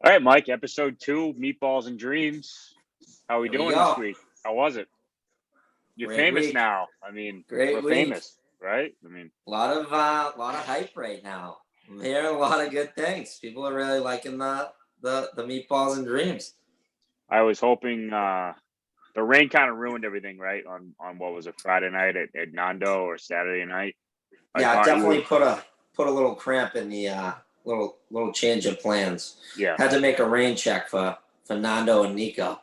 All right, Mike, episode 2, Meatballs and Dreams. How are we Here we doing this go. week? How was it? You're Great famous week. now. I mean, we're Great week. famous, right? I mean, A lot of hype right now. I'm hearing a lot of good things. People are really liking the meatballs and dreams. I was hoping the rain kind of ruined everything, right? On what was it, Friday night at Nando or Saturday night? I Yeah, it thought you definitely would, put a little cramp in the little change of plans. yeah. Had to make a rain check for Nando and Nico.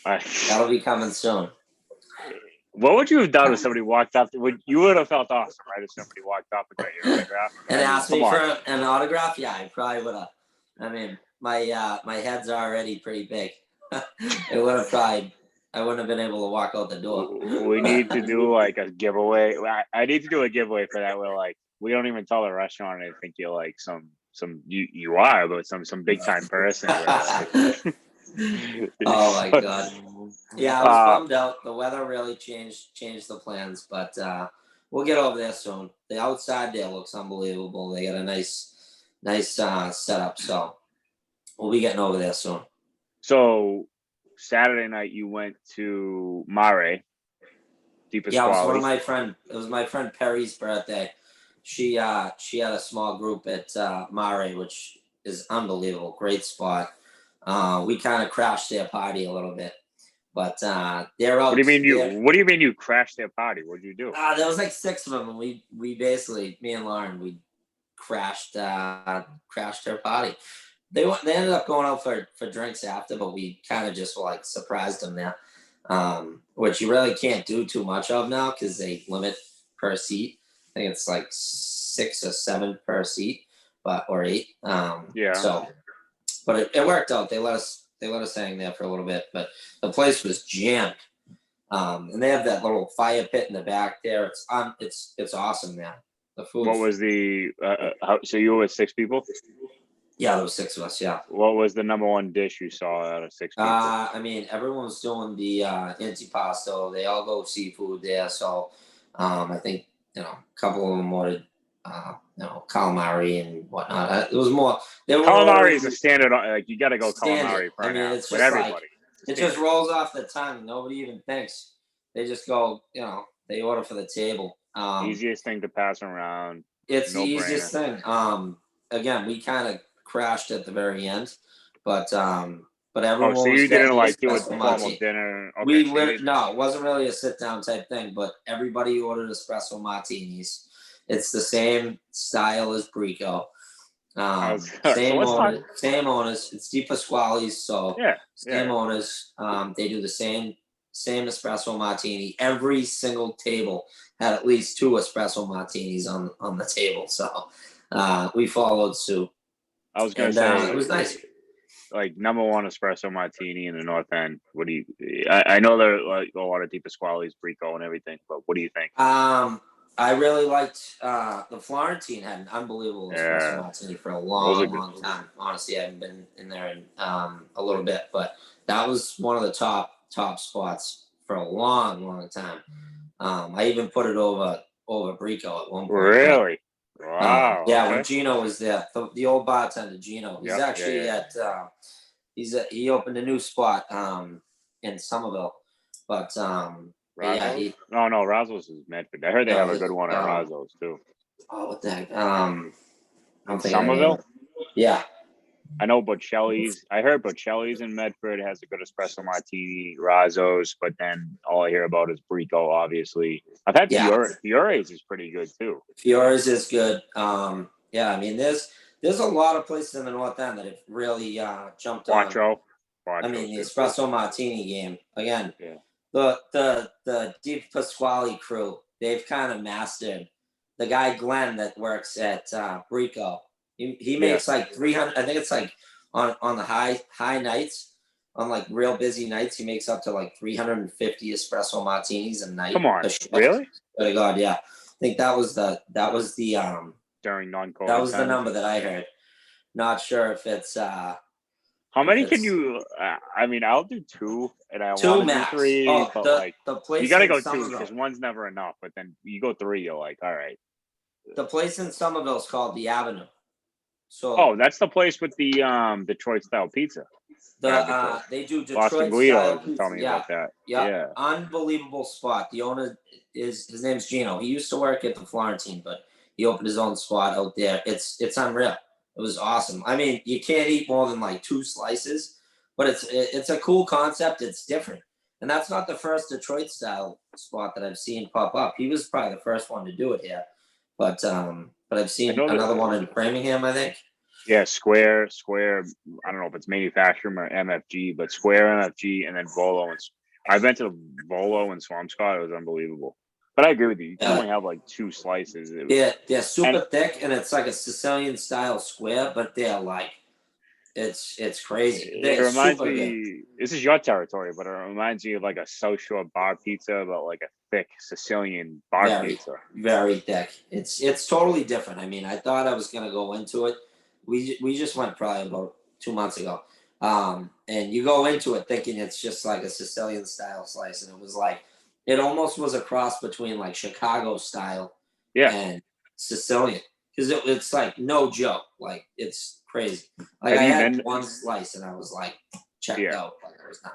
I, That'll be coming soon. what would you have done if somebody walked up? You would have felt awesome, right? If somebody walked up and got your autograph. And I mean, asked come me for on. an autograph. Yeah, I probably would have. I mean, my head's already pretty big. It would have probably. I wouldn't have been able to walk out the door. We need to do like a giveaway. I need to do a giveaway for that. Where like we don't even tell the restaurant. I think you're like you are, but some big time person. Oh my god. Yeah, I was bummed out. The weather really changed the plans, but we'll get over there soon. The outside there looks unbelievable. They got a nice setup, so we'll be getting over there soon. So Saturday night you went to Mare, Di Yeah, it was one Pasquale. of my friend. It was my friend Perry's birthday. She had a small group at Mare, which is unbelievable. Great spot. We kind of crashed their party a little bit, but they're What do out you mean there. What do you mean you crashed their party? What did you do? There was like six of them, and we basically, me and Lauren, we crashed their party. They ended up going out for drinks after, but we kind of just like surprised them there, which you really can't do too much of now because they limit per seat. I think it's like 6 or 7 per seat, or 8. Yeah. So, but it worked out. They let us hang there for a little bit, but the place was jammed. And they have that little fire pit in the back there. It's awesome there. The food. What was the so you were with 6 people? Yeah, there was 6 of us. Yeah. What was the number one dish you saw out of 6 people? I mean, everyone was doing the antipasto. They all go seafood there, so I think a couple of them ordered calamari and whatnot. It was more. Calamari is a standard. Like you got to go calamari for I mean, now. it's But just everybody. like it just rolls off the tongue. Nobody even thinks. They just go. They order for the table. Easiest thing to pass around. It's the easiest thing. Again, we kind of crashed at the very end, but everyone. Oh, so you didn't like do a formal dinner? Okay, No, it wasn't really a sit down type thing, but everybody ordered espresso martinis. It's the same style as Brico. Same owners. It's Di Pasquale's, so same owners. They do the same espresso martini. Every single table had at least 2 espresso martinis on the table, so we followed suit. I was gonna say it was nice. Like number one espresso martini in the North End. What do you? I know there are like a lot of Di Pasquale's, Brico, and everything, but what do you think? I really liked the Florentine. Had an unbelievable espresso martini for a long time. Honestly, I haven't been in there in a little bit, but that was one of the top spots for a long time. I even put it over Brico at one point. Really? Wow. Yeah, when Gino was there, the old bartender Gino. He's actually at he opened a new spot in Somerville, but Razzo's? No, Razzo's is Medford. I heard they have a good one at Razzo's too. Oh, what the heck? I'm thinking Somerville? Yeah. I know Bocelli's. I heard Bocelli's in Medford has a good espresso martini, Razzo's, but then all I hear about is Brico, obviously. I've had Fiore's is pretty good too. Fiore's is good. I mean, there's a lot of places in the North End that have really jumped on. I mean, the espresso martini game again. Yeah. The Di Pasquale crew, they've kind of mastered. The guy Glenn that works at Brico, he makes like 300. I think it's like on the high nights, on like real busy nights, he makes up to like 350 espresso martinis a night. Come on, really? Oh God, yeah. I think that was the during non-COVID. That was the number that I heard. Not sure if it's. How many can you? I mean, I'll do 2, and I want to do 3. But the place you got to go 2 because one's never enough. But then you go 3, you're like, all right. The place in Somerville is called the Avenue. So that's the place with the Detroit style pizza. They do Boston Detroit style Guidos. pizza. Tell me about that. Yeah, Yeah. unbelievable spot. The owner is his name's Gino. He used to work at the Florentine, but he opened his own spot out there. It's unreal. It was awesome. I mean, you can't eat more than like 2 slices, but it's a cool concept. It's different, and that's not the first Detroit style spot that I've seen pop up. He was probably the first one to do it here, but I've seen another one in Framingham, I think. Yeah, Square. I don't know if it's manufacturing or MFG, but Square, MFG, and then Volo. I've been to Volo and Swampscott. It was unbelievable. But I agree with you. You can only have like 2 slices. They're super thick, and it's like a Sicilian style square, but they're like it's crazy. It reminds me. This is your territory, but it reminds me of like a South Shore bar pizza, but like a thick Sicilian bar pizza. Very thick. It's totally different. I mean, I thought I was gonna go into it. We just went probably about 2 months ago, and you go into it thinking it's just like a Sicilian style slice, and it was like it almost was a cross between like Chicago style and Sicilian, because it's like no joke. Like it's crazy. Like I had one slice and I was like checked out. Like I was not.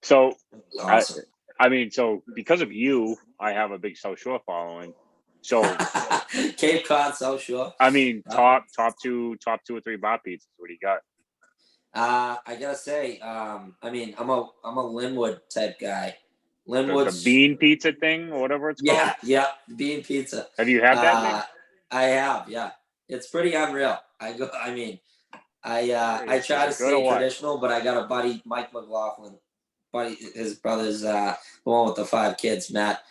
So awesome. I mean, so because of you, I have a big South Shore following. So Cape Cod, South Shore. I mean, top 2 or 3 bar pizzas. What do you got? I gotta say, I mean, I'm a Linwood type guy. Linwood's the bean pizza thing or whatever it's called. Yeah, bean pizza. Have you had that thing? I have. Yeah, it's pretty unreal. I try to stay traditional, but I got a buddy, Mike McLaughlin, his brother's the one with the 5 kids, Matt.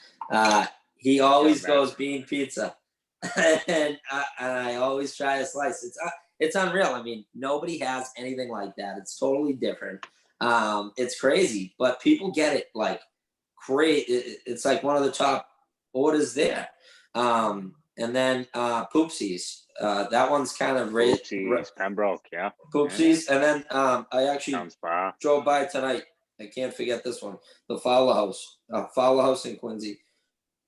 He always goes bean pizza, and I always try a slice. It's unreal. I mean, nobody has anything like that. It's totally different. It's crazy, but people get it like great. It's like one of the top orders there. And then Poopsies. That one's kind of Pembroke, yeah. Poopsies, and then I actually drove by tonight. I can't forget this one. The Fowler House in Quincy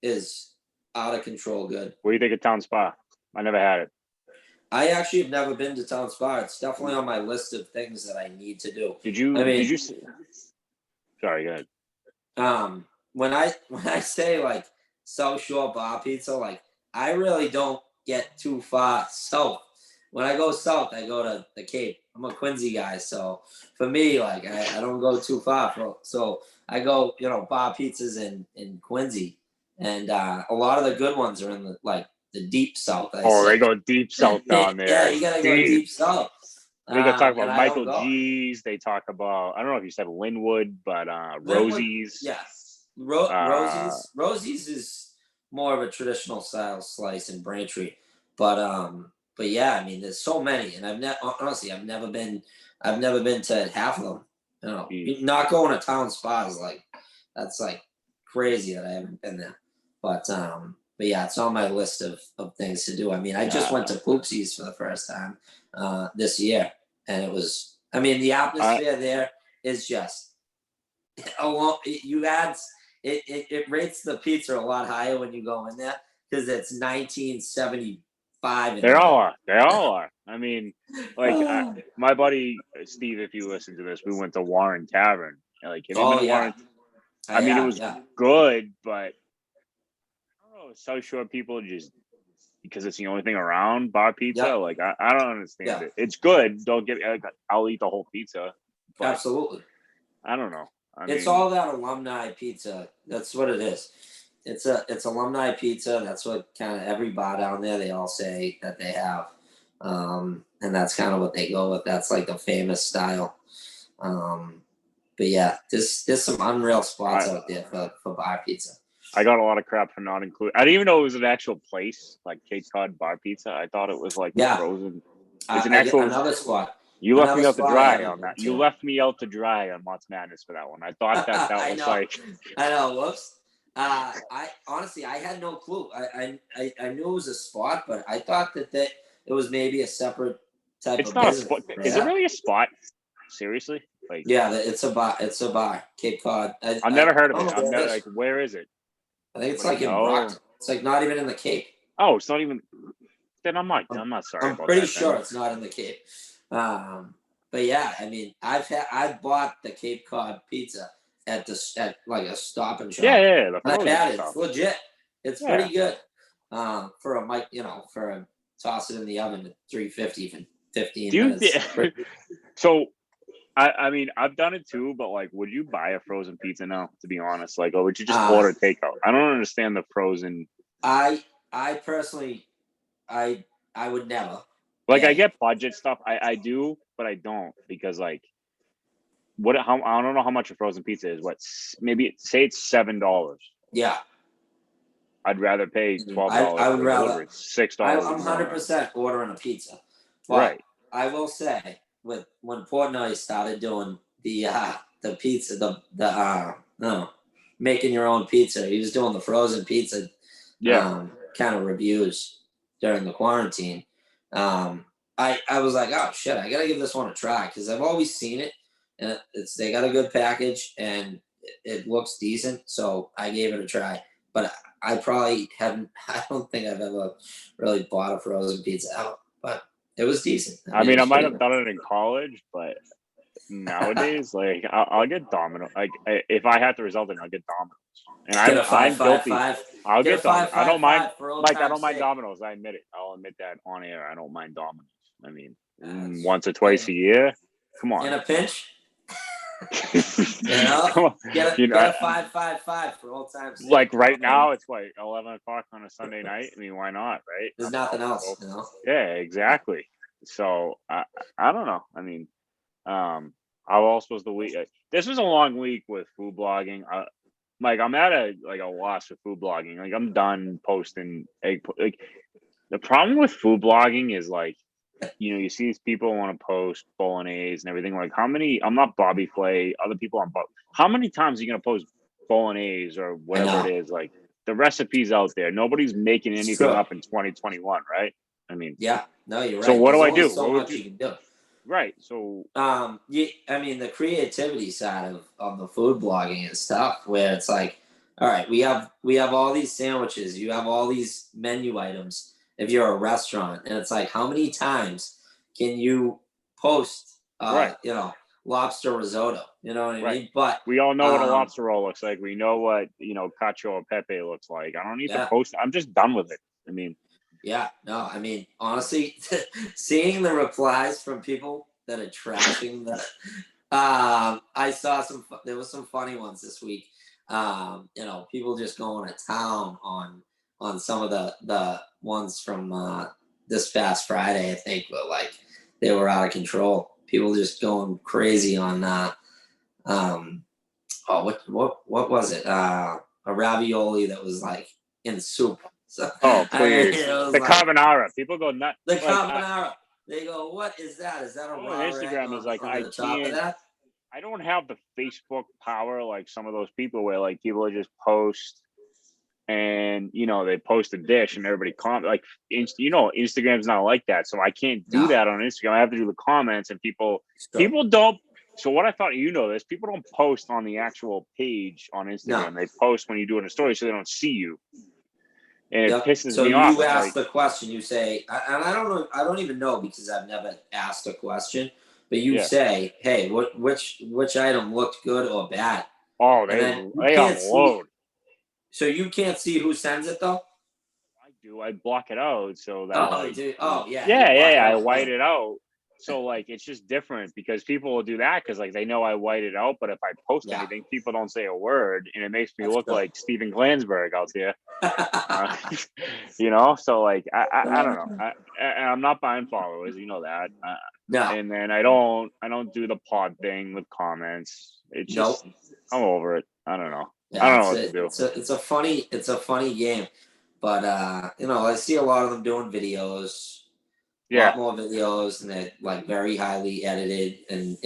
is out of control good. What do you think of Town Spa? I never had it. I actually have never been to Town Spa. It's definitely on my list of things that I need to do. Did you? Sorry, go ahead. When I say like South Shore bar pizza, like I really don't get too far south. When I go south, I go to the Cape. I'm a Quincy guy, so for me, like I don't go too far. So I go, bar pizzas in Quincy, and a lot of the good ones are in the deep south. They go deep south down there. Yeah, you gotta go deep south. They gotta talk about Michael G's. They talk about, I don't know if you said Linwood, but Rosie's. Yeah, Rosie's is more of a traditional style slice in Braintree, but yeah, I mean, there's so many, and I've never been to half of them. Not going to Town Spa is that's crazy that I haven't been there, but yeah, it's on my list of things to do. I mean, I just went to Poopsies for the first time this year, and it was, I mean, the atmosphere there is just it rates the pizza a lot higher when you go in there because it's 1975. They all are. I mean, my buddy Steve, if you listen to this, we went to Warren Tavern. Warren. I mean, it was good, but South Shore people just because it's the only thing around bar pizza. I don't understand it. It's good. Don't get. I'll eat the whole pizza. Absolutely. I don't know. It's all that alumni pizza. That's what it is. It's alumni pizza. That's what kind of every bar down there they all say that they have, and that's kind of what they go with. That's like the famous style. But yeah, there's some unreal spots out there for bar pizza. I got a lot of crap for not including. I didn't even know it was an actual place like Cape Cod Bar Pizza. I thought it was like frozen. It's an actual another spot. You left me out to dry on that. You left me out to dry on Mott's Madness for that one. I thought that was like. I know. Whoops. I honestly I had no clue. I knew it was a spot, but I thought that it was maybe a separate type of business. It's not a spot. Is it really a spot? Seriously? It's a bar. It's a bar. Cape Cod. I've never heard of it. I've never where is it? I think it's in Brockton. It's not even in the Cape. Oh, it's not even. Then I'm not sorry I'm about pretty that. sure Then. it's not in the Cape. But yeah, I mean, I bought the Cape Cod pizza at like a Stop and Shop. Yeah. The I've frozen had it. stuff. It's legit. It's Yeah. pretty good. For a mic, for a toss it in the oven at 350 for 15 minutes. So, I mean, I've done it too, but like, would you buy a frozen pizza now? To be honest, like, or would you just order takeout? I don't understand the frozen. I personally, I would never. Like, I get budget stuff. I do, but I don't because like, I don't know how much a frozen pizza is. Maybe say it's $7. Yeah. I'd rather pay $12. I would rather $6. I'm 100% ordering a pizza. But right. I will say, when Portnoy started doing the pizza, making your own pizza, he was doing the frozen pizza, kind of reviews during the quarantine. I was like, oh shit, I gotta give this one a try because I've always seen it, and they got a good package and it looks decent, so I gave it a try. But I probably haven't. I don't think I've ever really bought a frozen pizza out, but it was decent. I mean, I might have done it in college, but nowadays, like, I'll get Domino. Like, if I have to result in, I'll get Domino's. And I'm guilty. I'll get Domino's. I don't mind. Like, I don't mind Domino's. I admit it. I'll admit that on air. I don't mind Domino's. I mean, once or twice a year. Come on. In a pinch. Get a 555 for old times. Like right now, it's like 11 o'clock on a Sunday night. I mean, why not, right? There's nothing else. Yeah, exactly. So I don't know. I mean, how else was the week? This was a long week with food blogging. Like I'm at a loss with food blogging. Like I'm done posting like the problem with food blogging is like, you see these people want to post bolognese and everything. Like how many? I'm not Bobby Flay. Other people on how many times are you gonna post bolognese or whatever it is? Like the recipe's out there. Nobody's making anything up in 2021, right? I mean, yeah, no, you're right. So what do I do? So what much you can do. Right. So I mean the creativity side of the food blogging and stuff, where it's like, all right, we have all these sandwiches, you have all these menu items if you're a restaurant, and it's like, how many times can you post lobster risotto? You know what I mean? But we all know what a lobster roll looks like. We know what cacio or pepe looks like. I don't need to post. I'm just done with it. I mean, yeah, no, I mean, honestly, seeing the replies from people that are trashing the, I saw there was some funny ones this week. People just going to town on some of the ones from this past Friday, I think, but like they were out of control. People just going crazy on what was it? A ravioli that was like in soup. So, please. The carbonara. People go nuts. The carbonara. They go, what is that? Is that a raw Instagram is like, I can't. I don't have the Facebook power like some of those people where like people just post and they post a dish and everybody comment. Like Instagram's not like that, so I can't do that on Instagram. I have to do the comments, and people don't. So what I thought, this, people don't post on the actual page on Instagram. They post when you do it in a story, so they don't see you. And it pisses me off. So you ask the question, you say, and I don't know, I don't even know because I've never asked a question, but you say, hey, which item looked good or bad? Oh, they unload. So you can't see who sends it though? I do. I block it out so that. I white it out. So like it's just different because people will do that because like they know I white it out. But if I post anything, people don't say a word, and it makes me look like Steven Glansberg out there. So like I don't know. I'm not buying followers, that. And then I don't do the pod thing with comments. It's just I'm over it. I don't know. Yeah, I don't know what to do. It's a funny game, but I see a lot of them doing videos. A lot more videos, and they're like very highly edited, and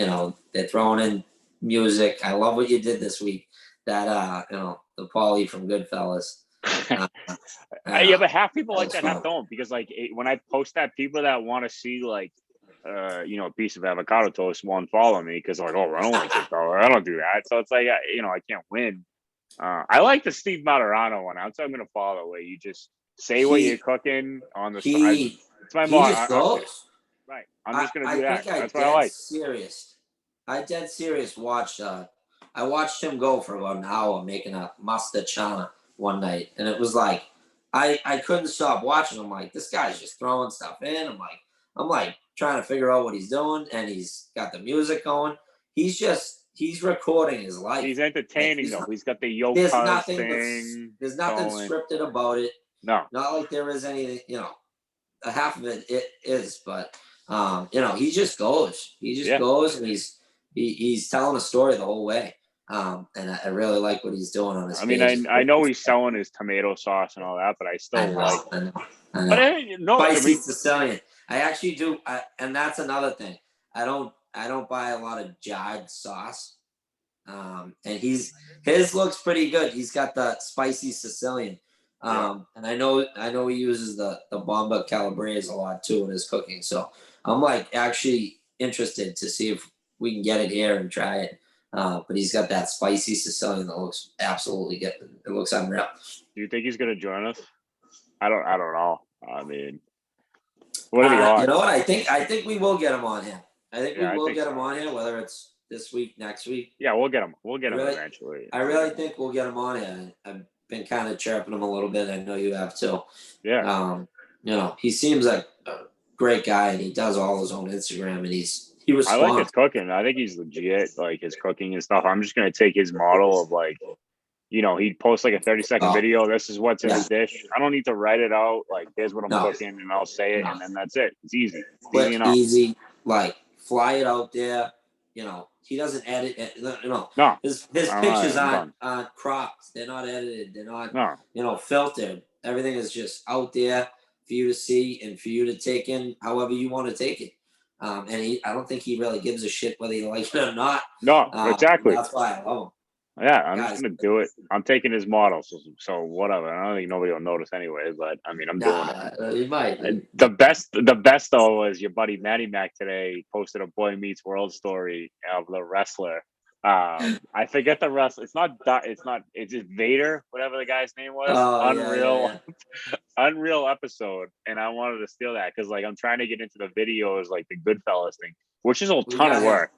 they're throwing in music. I love what you did this week. That the Paulie from Goodfellas. But half people like that, half don't, because like when I post that, people that want to see like a piece of avocado toast won't follow me because like, I don't like it though. I don't do that. So it's like I can't win. I like the Steve Materano one. I'm going to follow where you just say what you're cooking on the side. It's my He mom. just goes. Right. I'm just gonna I do that. think That's what I like. I dead serious watched I watched him go for about an hour making a mustard chana one night, and it was like I couldn't stop watching. I'm like, this guy's just throwing stuff in. I'm like trying to figure out what he's doing, and he's got the music going. He's recording his life. He's entertaining though. He's got the There's yokas nothing thing. there's nothing going. scripted about it. No. Not like there is anything, a half of it is, but he just goes. He just goes, and he's telling a story the whole way. And I really like what he's doing on his I mean, page. I know he's selling his tomato sauce and all that, but I still like. I know. But no, Spicy Sicilian. I actually do, and that's another thing. I don't buy a lot of jarred sauce. And his looks pretty good. He's got the spicy Sicilian. And I know he uses the Bomba Calabrese a lot too in his cooking. So I'm like actually interested to see if we can get it here and try it. But he's got that spicy Sicilian that looks absolutely good. It looks unreal. Do you think he's gonna join us? I don't know. I mean, what are the odds? You know what? I think we will get him on here. I think we will get him on here, whether it's this week, next week. Yeah, we'll get him. We'll get him eventually. I really think we'll get him on here. I've been kind of chirping him a little bit. I know you have too. Yeah. He seems like a great guy, and he does all his own Instagram, and he responds. I like his cooking. I think he's legit, like his cooking and stuff. I'm just gonna take his model of like, he'd post like a 30-second video. This is what's in his dish. I don't need to write it out. Like, here's what I'm cooking, and I'll say it, and then that's it. It's easy. Quick, easy. Like, fly it out there. He doesn't edit it. No. His pictures aren't cropped. They're not edited. They're not, filtered. Everything is just out there for you to see and for you to take in however you want to take it. And I don't think he really gives a shit whether you like it or not. No, exactly. That's why I love him. Yeah, I'm just gonna do it. I'm taking his model, so whatever. I don't think nobody will notice anyway. But I mean, I'm doing it. You might. The best though was your buddy Matty Mac today posted a Boy Meets World story of the wrestler. I forget the wrestler. It's just Vader, whatever the guy's name was. Unreal, unreal episode. And I wanted to steal that because like I'm trying to get into the videos, like the Goodfellas thing, which is a ton of work.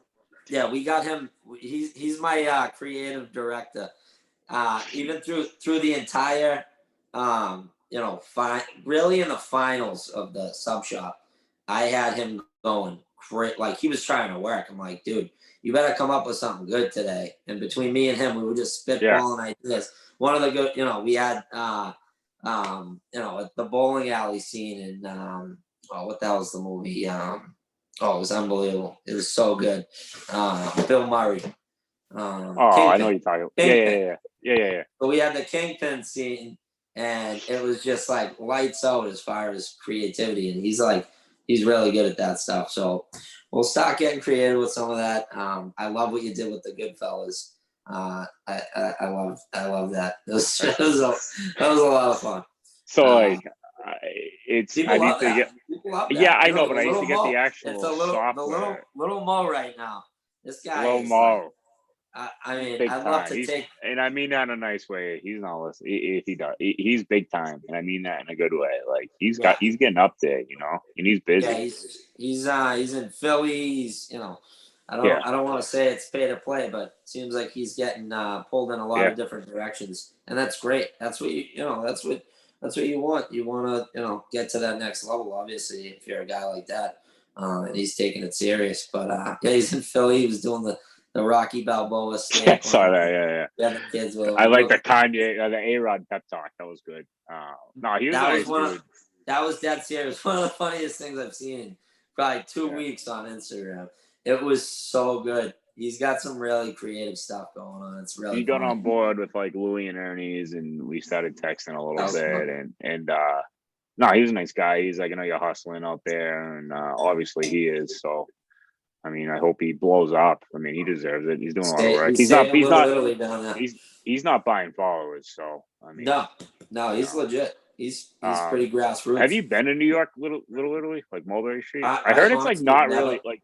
Yeah, we got him. He's my creative director. Even through the entire, really in the finals of the sub shop, I had him going great. Like he was trying to work. I'm like, dude, you better come up with something good today. And between me and him, we were just spitballing ideas. One of the good, we had, the bowling alley scene in, what the hell was the movie? It was unbelievable. It was so good. Bill Murray. I know you're talking. Yeah. But we had the Kingpin scene, and it was just like lights out as far as creativity. And he's really good at that stuff. So we'll start getting creative with some of that. I love what you did with the Goodfellas. I love that. That was a lot of fun. So People love that. Yeah, I know, but I used to get the actual software. Little Mo right now. This guy Little Mo. I mean, I'd love to take. And I mean that in a nice way. He's not listening. If he does, he's big time, and I mean that in a good way. Like he's getting up there, and he's busy. Yeah, he's in Philly. I don't want to say it's pay to play, but it seems like he's getting pulled in a lot of different directions, and that's great. That's what that's what you want. You want to, get to that next level, obviously, if you're a guy like that. And he's taking it serious. But, he's in Philly. He was doing the Rocky Balboa steak. Sorry, yeah. The kids with I like the Kanye, the A-Rod pep talk. That was good. No, he was nice, dude. That was dead serious. One of the funniest things I've seen in probably 2 weeks on Instagram. It was so good. He's got some really creative stuff going on. It's really. He got on board with like Louie and Ernie's, and we started texting a little bit. And no, he was a nice guy. He's like, you're hustling out there, and obviously he is. So, I mean, I hope he blows up. I mean, he deserves it. He's doing a lot of work. He's not buying followers. So, I mean, no, he's legit. He's pretty grassroots. Have you been to New York, Little Italy, like Mulberry Street? I heard it's like not really like.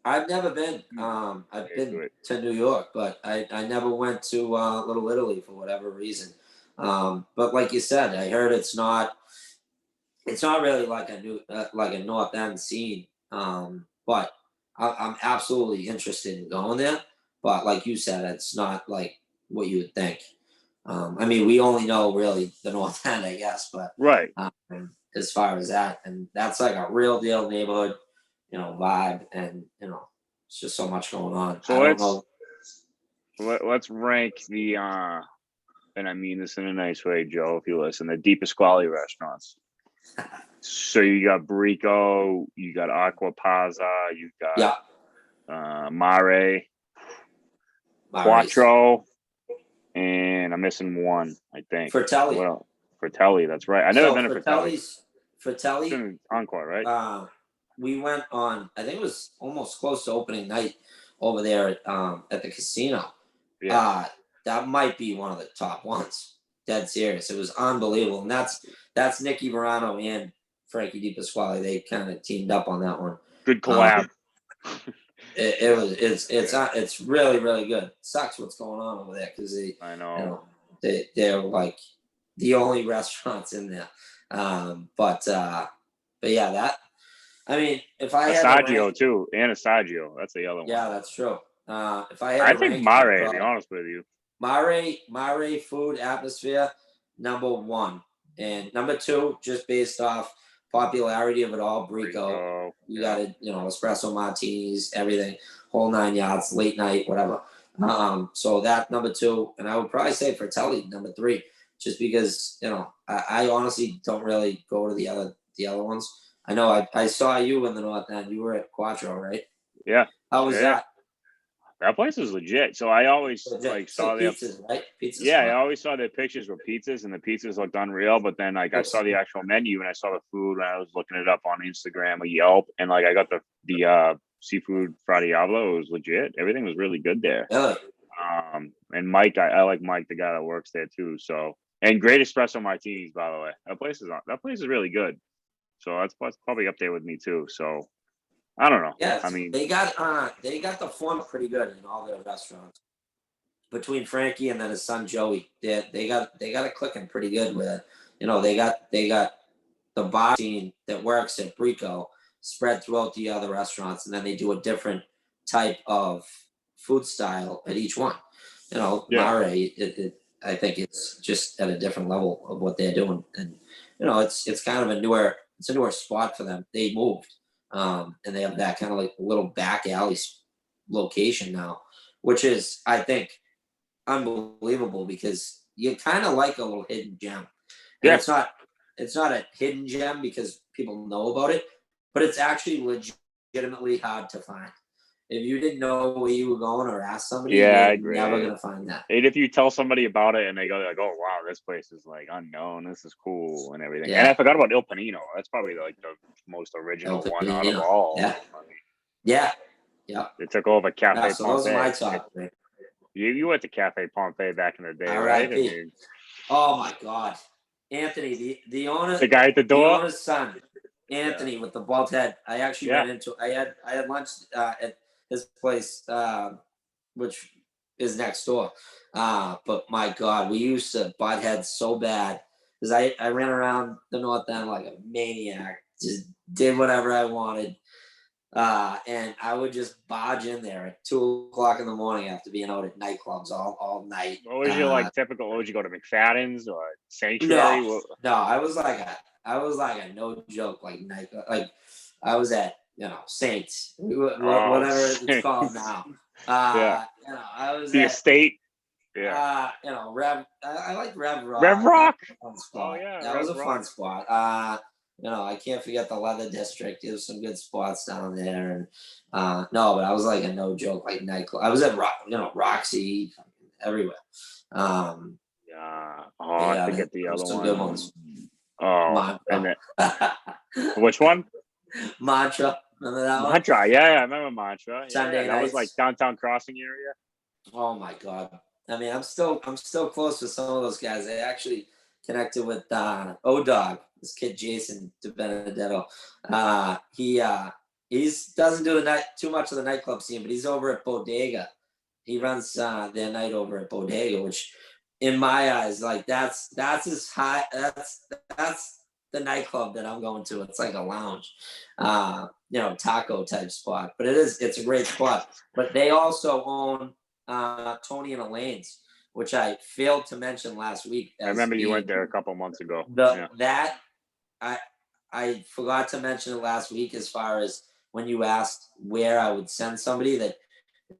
I've never been. I've been to New York, but I never went to Little Italy for whatever reason. But like you said, I heard it's not it's not really like a North End scene. But I'm absolutely interested in going there. But like you said, it's not like what you would think. I mean, we only know really the North End, I guess, but Right. as far as that, and that's like a real deal neighborhood, vibe, and it's just so much going on. So I don't know. let's rank the and I mean this in a nice way, Joe, if you listen, the deepest quality restaurants. So you got Brico, you got Aqua Pazza, you got Mare, Quattro, and I'm missing one, I think. Fratelli. Well, Fratelli, that's right. I never been to Fratelli. Fratelli. It's in Encore, right? We went on, I think it was almost close to opening night over there at the casino. Yeah. That might be one of the top ones. Dead serious. It was unbelievable. And that's Nicky Verano and Frankie DePasquale. They kind of teamed up on that one. Good collab. It's really, really good. It sucks what's going on over there because I know. They're like the only restaurants in there. But yeah, that. I mean, if I had Assaggio too, and Assaggio. That's the other one. Yeah, that's true. If I think Mare, to be honest with you. Mare food atmosphere, number one. And number two, just based off popularity of it all, Brico. You got it, espresso martinis, everything, whole 9 yards, late night, whatever. So that number two, and I would probably say Fratelli number three, just because I honestly don't really go to the other ones. I know I saw you in the North End. You were at Quattro, right? Yeah. How was that? That place is legit. So I always saw the pizzas, right? Pizzas. Yeah, I always saw the pictures with pizzas, and the pizzas looked unreal. But then, I saw the actual menu, and I saw the food, and I was looking it up on Instagram or Yelp, and I got the seafood Fra Diavolo. It was legit. Everything was really good there. Really? And Mike, I like Mike, the guy that works there too. So, and great espresso martinis, by the way. That place is really good. So that's probably up there with me too. So I don't know. Yeah, I mean, they got the form pretty good in all their restaurants. Between Frankie and then his son Joey, they got it clicking pretty good with it. They got the bar scene that works at Brico spread throughout the other restaurants, and then they do a different type of food style at each one. Mare, I think it's just at a different level of what they're doing, and it's kind of a newer spot for them. They moved. And they have that kind of like little back alley location now, which is, I think, unbelievable because you kind of like a little hidden gem. And it's not a hidden gem because people know about it, but it's actually legitimately hard to find. If you didn't know where you were going or ask somebody, you're never gonna find that. And if you tell somebody about it and they go like, "Oh wow, this place is like unknown. This is cool and everything." Yeah. And I forgot about Il Panino. That's probably like the most original one out of all. Yeah. Yeah. They took over Cafe Pompeii. So those are my top. You went to Cafe Pompeii back in the day, right? Oh my God, Anthony, the owner, the guy at the door, the owner's son, Anthony with the bald head. I actually ran into. I had lunch at his place, which is next door. But my God, we used to butt heads so bad because I ran around the North End like a maniac, just did whatever I wanted. And I would just barge in there at 2:00 in the morning after being out at nightclubs all night. What was your typical? Would you go to McFadden's or Sanctuary? No, I was like a no joke night. Like I was at Saints, whatever it's called now. I was the at, estate. Yeah. Rev. I like Rev Rock. Rev Rock. Oh yeah, that was a fun spot. I can't forget the Leather District. There's some good spots down there. And but I was like a no joke nightclub. I was at Roxy, everywhere. I forget the other one. Good ones. Oh, and which one? Mantra. Remember that one? Mantra. Yeah, I remember Mantra. Sunday that was like downtown crossing area. Oh my God. I mean, I'm still close with some of those guys. I actually connected with O-Dog, this kid Jason DiBenedetto. He doesn't do too much of the nightclub scene, but he's over at Bodega. He runs their night over at Bodega, which in my eyes, that's as high. That's the nightclub that I'm going to. It's like a lounge, taco type spot. But it's a great spot. But they also own Tony and Elaine's, which I failed to mention last week. I remember you went there a couple months ago. That I forgot to mention it last week, as far as when you asked where I would send somebody that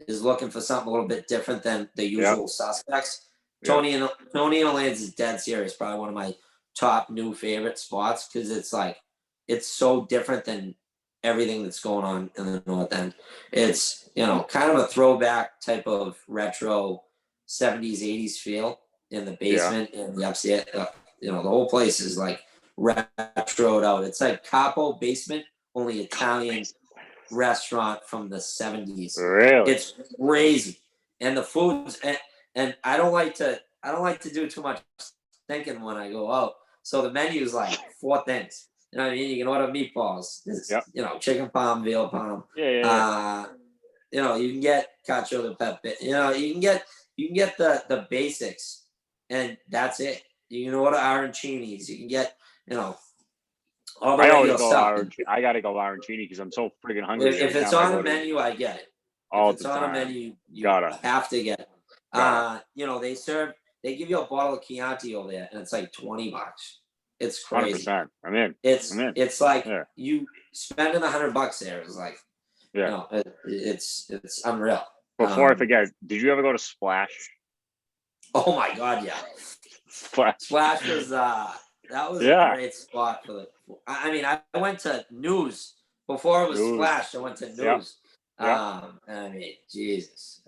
is looking for something a little bit different than the usual suspects. Tony and Elaine's is dead serious. Probably one of my top new favorite spots, because it's so different than everything that's going on in the North End. It's kind of a throwback type of retro 70s 80s feel in the basement and the upstairs. The whole place is like retroed out. It's like Capo basement, only Italian restaurant from the 70s. Really? It's crazy. And the food's and I don't like to do too much thinking when I go out. So the menu is like 4 things. You know what I mean? You can order meatballs. Chicken palm, veal palm. You can get cacio de pepe. You can get the basics, and that's it. You can order arancinis. You can get all the regular stuff. I gotta go arancini because I'm so freaking hungry. If it's on a menu, I get it. All if it's the on time. a menu, you have to get it. They give you a bottle of Chianti over there, and it's like $20. It's crazy. 100%. I'm in. It's like you spending $100 there is like, it's unreal. Before I forget, did you ever go to Splash? Oh my God, yeah. Splash was that was a great spot for the. I went to News before it was Splash. I went to News. Jesus.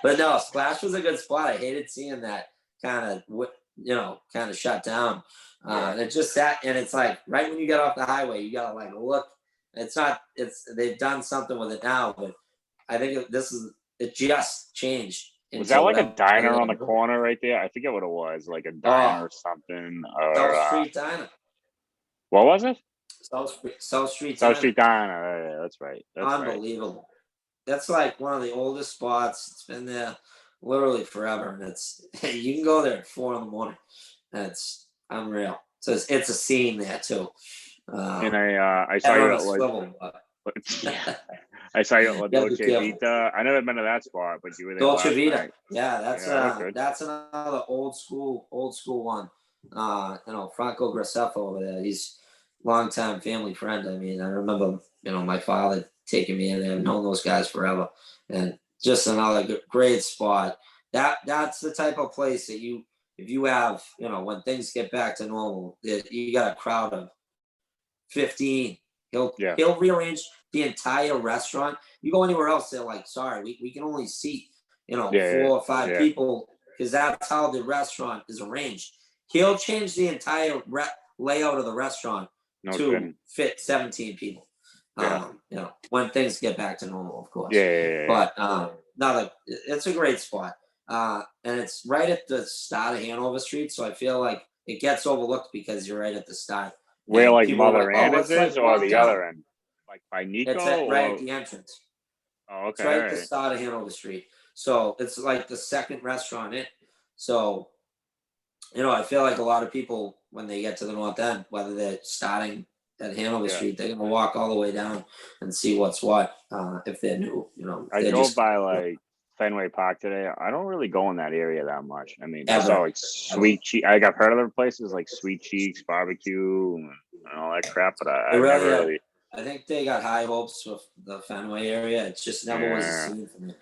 But no, Splash was a good spot. I hated seeing that kind of shut down. It just sat, and it's like right when you get off the highway, you gotta like look. They've done something with it now, but I think it just changed. Was that like a diner on the corner right there? I forget what it was, like a diner or something. South Street Diner. What was it? South Street Diner. Yeah, that's right. Unbelievable. Right. That's like one of the oldest spots. It's been there literally forever, and you can go there at 4 a.m. It's unreal. So it's a scene there too. And I saw you at I saw you at Dolce Vita. I never been to that spot, but you were there. Dolce Vita. Yeah, that's another old school one. Franco Graceffo over there. He's a longtime family friend. I remember, my father taking me in there. I've known those guys forever, and just another great spot. That's the type of place that if you have, when things get back to normal, you got a crowd of 15. He'll rearrange the entire restaurant. You go anywhere else, they're like, sorry, we can only seat 4 or 5 people, because that's how the restaurant is arranged. He'll change the entire layout of the restaurant to fit 17 people. When things get back to normal, of course. But it's a great spot, and it's right at the start of Hanover Street, so I feel like it gets overlooked because you're right at the start. Where like Mother Anna's is, or the other end, like by Nico? It's right at the entrance. Oh, okay. It's right at the start of Hanover Street, so it's like the second restaurant in. So, I feel like a lot of people, when they get to the North End, whether they're starting at Hanover Street, they're gonna walk all the way down and see what's what. If they're new, I drove by like Fenway Park today. I don't really go in that area that much. I saw like Sweet Cheeks. I've heard of other places like Sweet Cheeks Barbecue and all that crap, but I never really. I think they got high hopes with the Fenway area. It just never was a scene for me.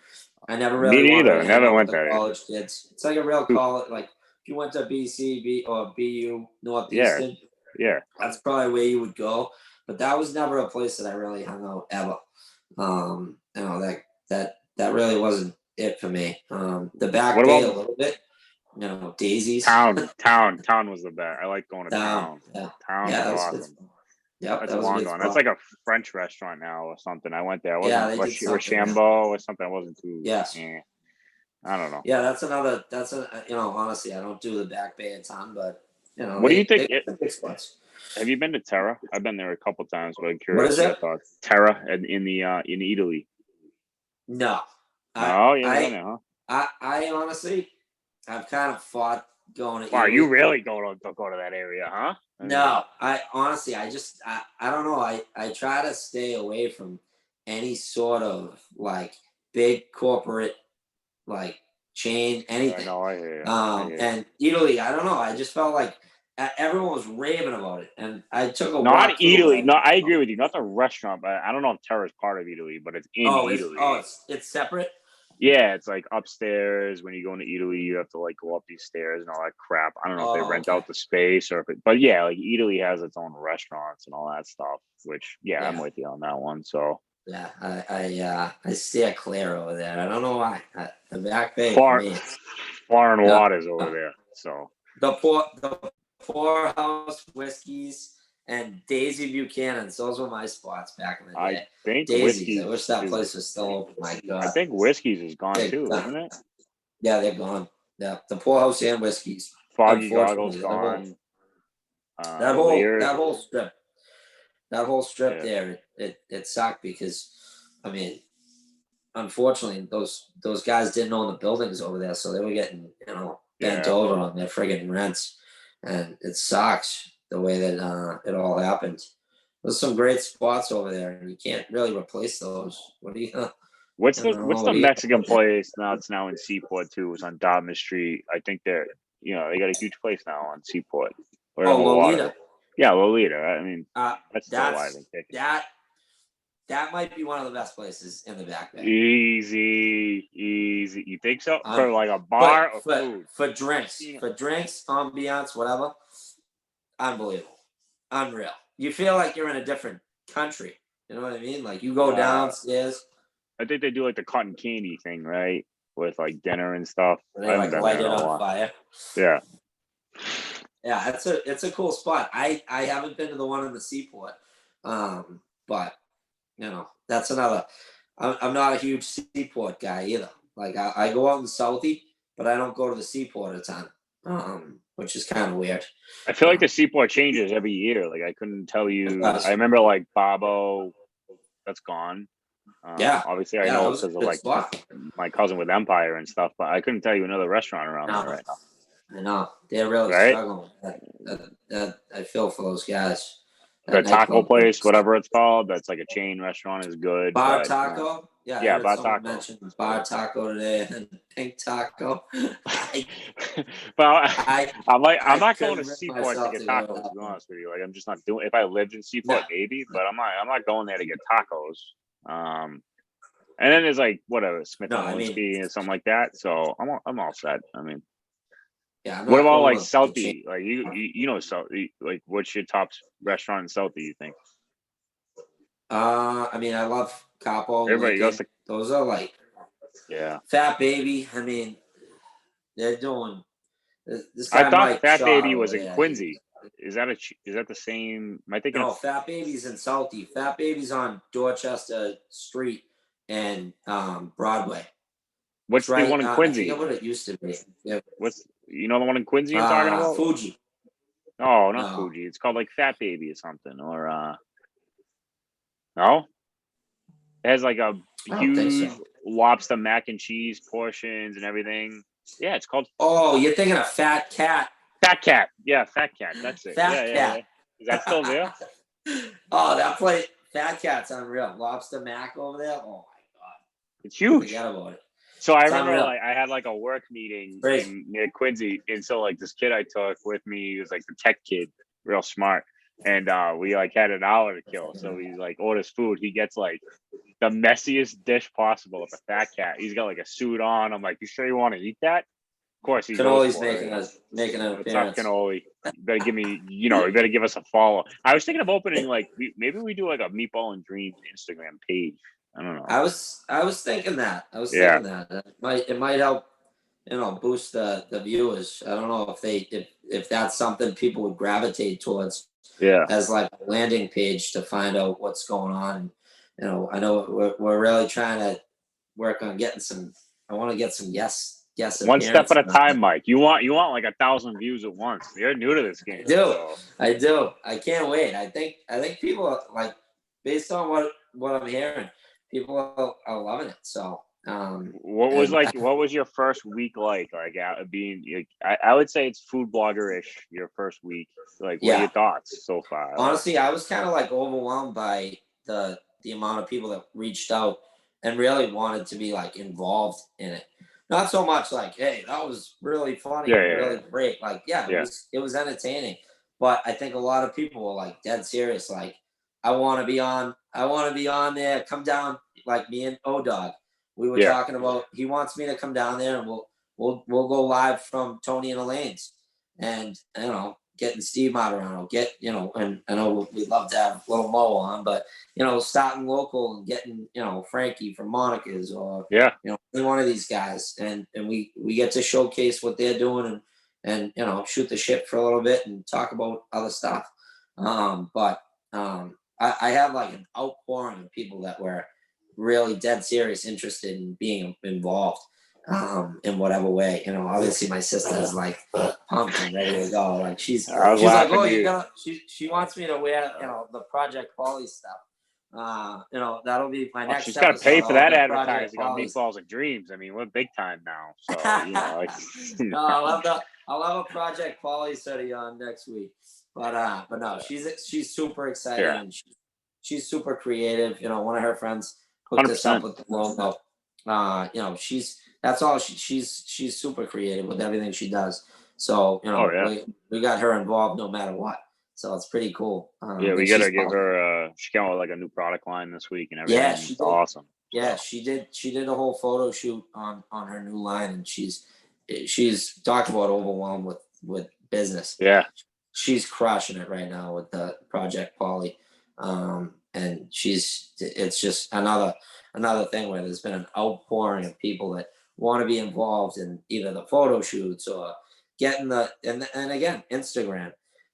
I never really. Me neither. Never went there. College kids. It's like a real college. Like if you went to BC, or BU Northeastern. Yeah. That's probably where you would go, but that was never a place that I really hung out ever. That really wasn't it for me. The back gate a little bit, Daisy's. Town was the best. I like going to town. Town was awesome. That's long gone. That's like a French restaurant now or something. I went there. Or Rochambeau or something. I wasn't too. Yes. I don't know. Yeah, honestly, I don't do the back bay a ton, but. What do you think? Have you been to Terra? I've been there a couple times, but I'm curious. What is it? Terra in Italy. No. I honestly, I've kind of fought going to. Wow, you really don't go to that area, huh? No, I honestly, I don't know. I try to stay away from any sort of like big corporate like chain, anything. No, I hear you. And Italy, I don't know. I just felt like everyone was raving about it, and I took a Not walk through. Italy. No, I agree with you. Not the restaurant, but I don't know if Terra is part of Italy, but it's in Italy. It's separate. Yeah, it's like upstairs. When you go into Italy, you have to like go up these stairs and all that crap. I don't know if they rent out the space or if it, but yeah, like Italy has its own restaurants and all that stuff. Which yeah. I'm with you on that one. So yeah, I steer clear over there. I don't know why. The Back Bay far, for me. foreign waters over there. So the poorhouse whiskeys and Daisy Buchanan's. Those were my spots back in the day. I think Daisy's. I wish that place was still open. My God. I think Whiskey's is gone too, isn't it? Yeah, they're gone. Yeah, the poorhouse and Whiskey's. Foggy Goggles gone. That whole strip there, it sucked because, I mean, unfortunately, those guys didn't own the buildings over there, so they were getting bent over on their friggin' rents, and it sucks the way that it all happened. There's some great spots over there, and you can't really replace those. What do you? What's the Mexican place now? It's now in Seaport too. It's on Dartmouth Street. I think they got a huge place now on Seaport. Lolita. Yeah, Lolita. I mean, that's still alive and kicking. That might be one of the best places in the Back Bay. Easy. You think so? For like a bar or food? For drinks, ambiance, whatever. Unbelievable, unreal. You feel like you're in a different country. You know what I mean? Like you go downstairs. I think they do like the cotton candy thing, right? With like dinner and stuff. They like light it on fire. Yeah. Yeah, it's a cool spot. I haven't been to the one in the Seaport, but that's another. I'm not a huge Seaport guy either. Like I go out in Southie, but I don't go to the Seaport a ton, which is kind of weird. I feel like the Seaport changes every year. Like I couldn't tell you. I remember like Babbo, that's gone. Obviously I know because of like my cousin with Empire and stuff, but I couldn't tell you another restaurant around there right now. I know they're really struggling. I feel for those guys. The taco place, whatever it's called, that's like a chain restaurant, is good. Bar Taco, yeah, Bar Taco. Mentioned Bar Taco today and Pink Taco. Well, I'm not going to Seaport to get tacos. To be honest with you, like I'm just not doing. If I lived in Seaport, maybe, but I'm not going there to get tacos. And then there's like whatever Smith and Whiskey or something like that. So I'm all set. I mean. Yeah. What about like Southie? Like you know Southie? Like what's your top restaurant in Southie? You think? I mean, I love Capo. Everybody goes to those are like Fat Baby. I mean, they're doing. This guy I thought Mike Fat Shaw Baby was in there. Quincy. Is that the same? Am I thinking? No, Fat Baby's in Southie. Fat Baby's on Dorchester Street and Broadway. What's the one in Quincy? I forget what it used to be. Yeah. What's the one in Quincy I'm talking about? Fuji. Oh, not Fuji. It's called like Fat Baby or something. Or no? It has like a huge lobster mac and cheese portions and everything. Yeah, it's called. Oh, you're thinking of Fat Cat. Fat Cat. Yeah, Fat Cat. That's it. Fat Cat. Yeah. Is that still there? Oh, that place. Fat Cat's unreal. Lobster mac over there. Oh my God. It's huge. Forget about it. So I remember like I had like a work meeting near Quincy, and so like this kid I took with me, he was like the tech kid, real smart, and we like had an hour to kill. So he like orders food. He gets like the messiest dish possible with a Fat Cat. He's got like a suit on. I'm like, you sure you want to eat that? Of course, he's Canoli's making an appearance. What's up, Canoli? You better give me, you better give us a follow. I was thinking of opening like maybe we do like a Meatball and Dreams Instagram page. I don't know. I was thinking that. Thinking that. It might help, boost the viewers. I don't know if that's something people would gravitate towards. Yeah. As like a landing page to find out what's going on. I know we're really trying to work on getting some. I want to get some guests. One step at a time, Mike. You want like 1,000 views at once. You're new to this game. I do. I can't wait. I think people are, like, based on what I'm hearing, people are loving it. So What was your first week like being like, I would say it's food blogger-ish your first week. Like, what are your thoughts so far? Honestly, I was kind of like overwhelmed by the amount of people that reached out and really wanted to be like involved in it. Not so much like, hey, that was really funny and really great. Like, it was entertaining. But I think a lot of people were like dead serious. Like, I want to be on there. Come down. Like me and O-Dog. We were talking about, he wants me to come down there and we'll go live from Tony and Elaine's, and getting Steve Martirano, and I know we'd love to have little Mo on, but starting local and getting Frankie from Monica's, or any one of these guys, and we get to showcase what they're doing and shoot the shit for a little bit and talk about other stuff. But I have like an outpouring of people that were really dead serious, interested in being involved in whatever way. Obviously my sister is like pumped and ready to go. Like she's like, oh, she wants me to wear the Project Polly stuff. That'll be my next. She's got to pay for that advertising on Meatballs and Dreams. I mean, we're big time now, so No, I'll have a Project Polly study on next week. But no, she's super excited and she's super creative. One of her friends hooked us up with the logo. She's super creative with everything she does. So we got her involved no matter what. So it's pretty cool. We gotta give her. She came out with like a new product line this week and everything. Yeah, she's awesome. Yeah, she did. She did a whole photo shoot on her new line, and she's talked about overwhelmed with business. Yeah, she's crushing it right now with the Project Polly. And it's just another thing where there's been an outpouring of people that want to be involved in either the photo shoots or getting and again, Instagram.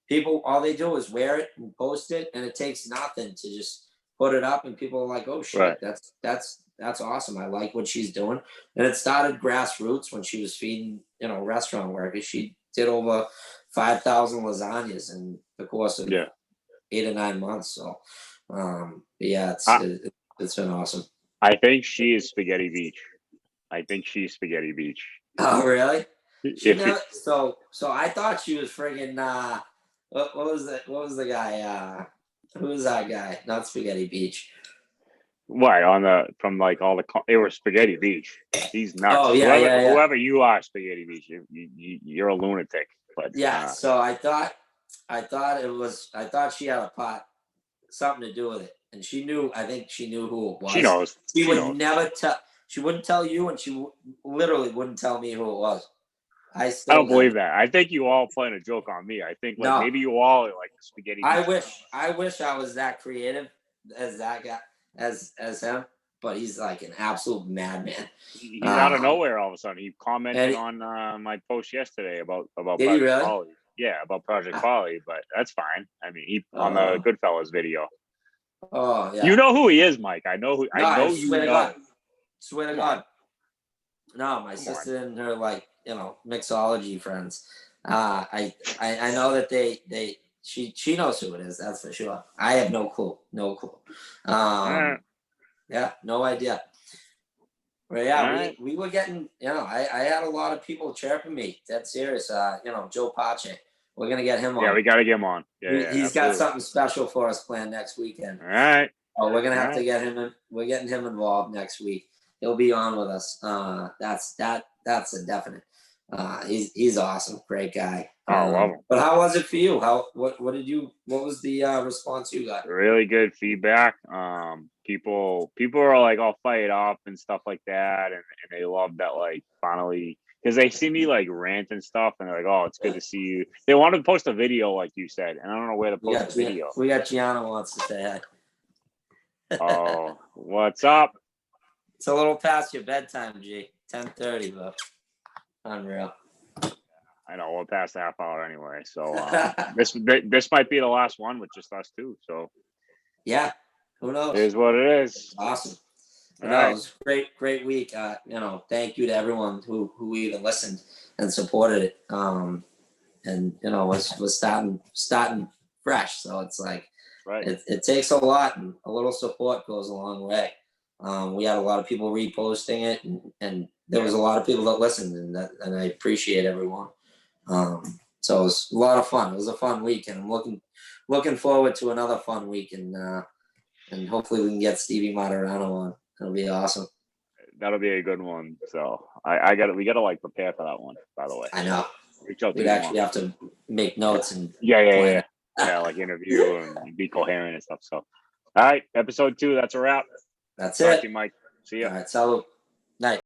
People, all they do is wear it and post it, and it takes nothing to just put it up, and people are like, oh shit, that's awesome. I like what she's doing. And it started grassroots when she was feeding, restaurant workers. She did over 5,000 lasagnas in the course of 8 or 9 months. So it's been awesome. I think she is Spaghetti Beach. Oh really? So I thought she was friggin' what was the guy? Who was that guy? Not Spaghetti Beach. Why from like all the it was Spaghetti Beach. He's nuts. Oh whoever you are, Spaghetti Beach, you're a lunatic. But so I thought she had a pot, something to do with it, and she knew. I think she knew who it was. She knows. She would never tell. She wouldn't tell you, and she literally wouldn't tell me who it was. I don't believe that. I think you all playing a joke on me. I think maybe you all are like Spaghetti Beach. I wish I was that creative as that guy, as him. But he's like an absolute madman. He's out of nowhere all of a sudden. He commented on my post yesterday about Project Polly. Yeah, about Project Polly, but that's fine. I mean, he on the Goodfellas video. Oh yeah. You know who he is, Mike. I know you know. Swear to God. No, my sister and her mixology friends. I know that she knows who it is. That's for sure. I have no clue. Yeah, no idea. But we were getting, I had a lot of people chirping me. That's serious. Joe Pache. We're gonna get him on. Yeah, we gotta get him on. He's got something special for us planned next weekend. All right. Oh, we're gonna have to get him in. We're getting him involved next week. He'll be on with us. That's a definite. He's awesome, great guy. I love him. But how was it for you? What was the response you got? Really good feedback. People are like all fired up and stuff like that, and they love that finally, because they see me rant and stuff, and they're like, oh, it's good to see you. They want to post a video like you said, and I don't know where to post the video. We got Gianna wants to say hi. Oh, what's up? It's a little past your bedtime, G. 10:30, but unreal. I know we're past the half hour anyway, so this might be the last one with just us two. So yeah, who knows? It is what it is. Awesome. It was a great week. Thank you to everyone who even listened and supported it. Was starting fresh. So it's like it takes a lot, and a little support goes a long way. We had a lot of people reposting it, and there was a lot of people that listened, and I appreciate everyone. So it was a lot of fun. It was a fun week, and I'm looking forward to another fun week, and hopefully we can get Stevie Martirano on. It'll be awesome. That'll be a good one. So we gotta like prepare for that one. By the way, I know. reach out to We'd you actually more. have to make notes and Yeah. Like interview and be coherent and stuff. So, all right, episode 2. That's a wrap. That's Talk it. to you, Mike. See ya. All right, salute. Night.